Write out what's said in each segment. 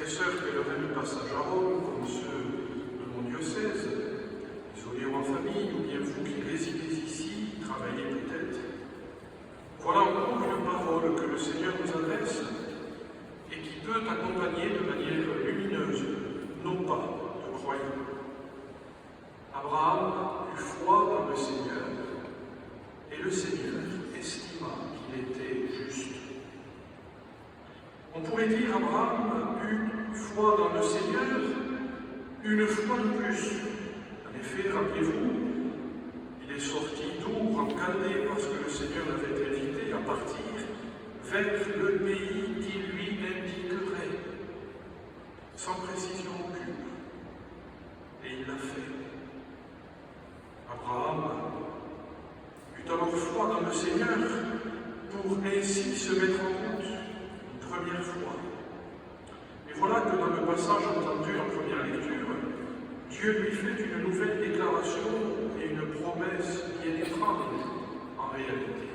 et sœurs qu'elle aurait mis passage à Rome, comme ceux de mon diocèse, isolés ou en famille, ou bien vous qui résidez ici, travaillez peut-être, voilà encore une parole que le Seigneur nous adresse et qui peut accompagner de manière lumineuse nos pas de croyants. Abraham eut foi dans le Seigneur, et le Seigneur estima qu'il était juste. On pourrait dire Abraham eut foi dans le Seigneur, une fois de plus. En effet, rappelez-vous, il est sorti d'Our en Chaldée parce que le Seigneur l'avait invité à partir vers le pays qui lui indiquerait, sans précision aucune. Et il l'a fait. Abraham eut alors foi dans le Seigneur pour ainsi se mettre en route une première fois. Et voilà que dans le passage entendu en première lecture, Dieu lui fait une nouvelle déclaration et une promesse bien étrange en réalité.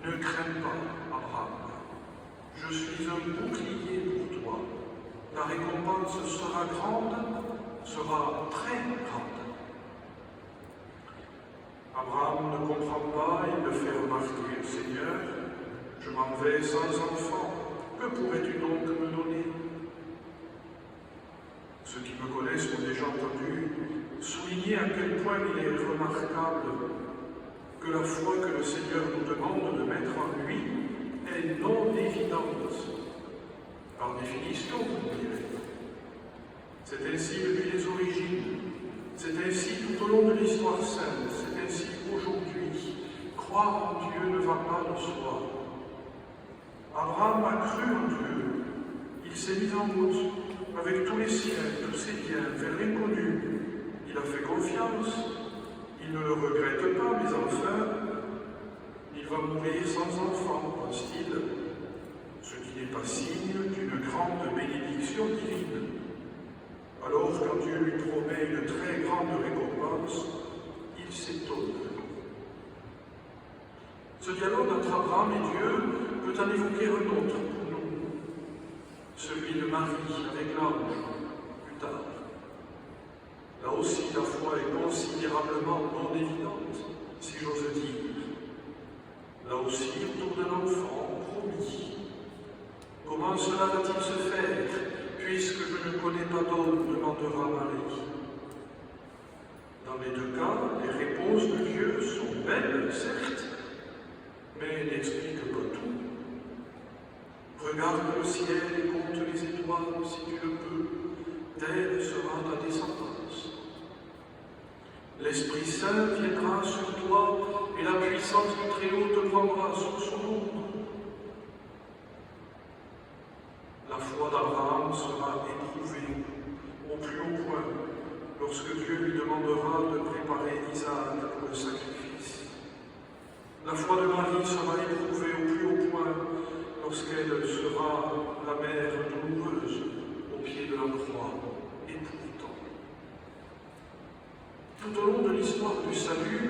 Ne crains pas, Abraham, je suis un bouclier pour toi. La récompense sera grande, sera très grande. Abraham ne comprend pas, il le fait remarquer, Seigneur, je m'en vais sans enfant, que pourrais-tu donc me donner? Ceux qui me connaissent m'ont déjà entendu souligner à quel point il est remarquable que la foi que le Seigneur nous demande de mettre en lui est non évidente. Par définition, vous me direz. C'est ainsi depuis les origines, c'est ainsi tout au long de l'histoire sainte, c'est ainsi aujourd'hui. Croire en Dieu ne va pas de soi. Abraham a cru en Dieu, il s'est mis en route avec tous les siens, tous ses biens, vers l'inconnu. Il a fait confiance, il ne le regrette pas, mais enfin, il va mourir sans enfant, pense-t-il, ce qui n'est pas signe d'une grande bénédiction divine. Alors, quand Dieu lui promet une très grande récompense, il s'étonne. Ce dialogue entre Abraham et Dieu peut en évoquer un autre pour nous, celui de Marie avec l'ange, plus tard. Là aussi, la foi est considérablement non évidente, si j'ose dire. Là aussi, autour d'un enfant promis. Comment cela va-t-il se faire, puisque je ne connais pas d'homme, demandera Marie. Dans les deux cas, les réponses de Dieu sont belles, certes, mais n'expliquent pas tout. Regarde le ciel et compte les étoiles si tu le peux, telle sera ta descendance. L'Esprit Saint viendra sur toi et la puissance du Très-Haut te prendra sous son ombre. La foi d'Abraham sera éprouvée au plus haut point lorsque Dieu lui demandera de préparer Isaac pour le sacrifice. La foi de Marie sera éprouvée au plus haut point lorsqu'elle sera la mère douloureuse au pied de la croix. Et pourtant, tout au long de l'histoire du salut,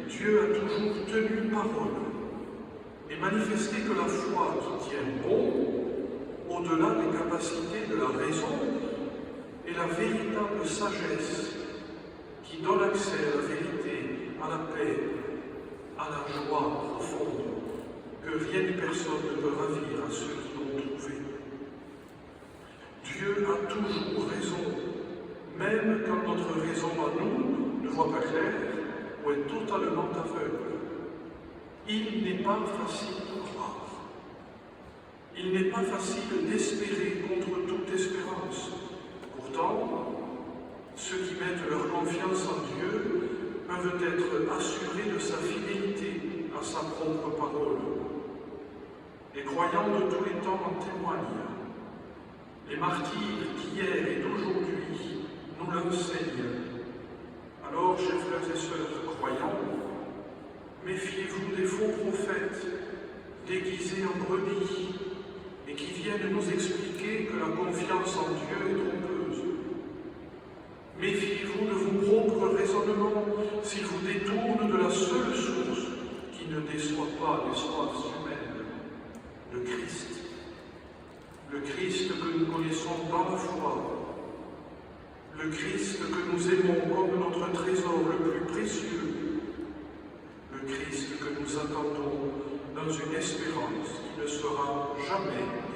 Dieu a toujours tenu parole et manifesté que la foi qui tient bon, au-delà des capacités de la raison, est la véritable sagesse qui donne accès à la vérité, à la paix, à la joie profonde que rien ni personne ne peut ravir à ceux qui l'ont trouvé. Dieu a toujours raison, même quand notre raison à nous ne voit pas clair ou est totalement aveugle. Il n'est pas facile de croire. Il n'est pas facile d'espérer contre toute espérance. Pourtant, ceux qui mettent leur confiance en Dieu peuvent être assurés de sa fidélité à sa propre parole. Les croyants de tous les temps en témoignent. Les martyrs d'hier et d'aujourd'hui nous l'enseignent. Alors, chers frères et sœurs croyants, méfiez-vous des faux prophètes déguisés en brebis et qui viennent nous expliquer que la confiance en Dieu est trompeuse. Méfiez-vous de vos propres raisonnements s'ils vous détournent de la seule source qui ne déçoit pas les soifs humaines, le Christ. le Christ que nous connaissons dans la foi, le Christ que nous aimons comme notre trésor le plus précieux, le Christ que nous attendons dans une espérance qui ne sera jamais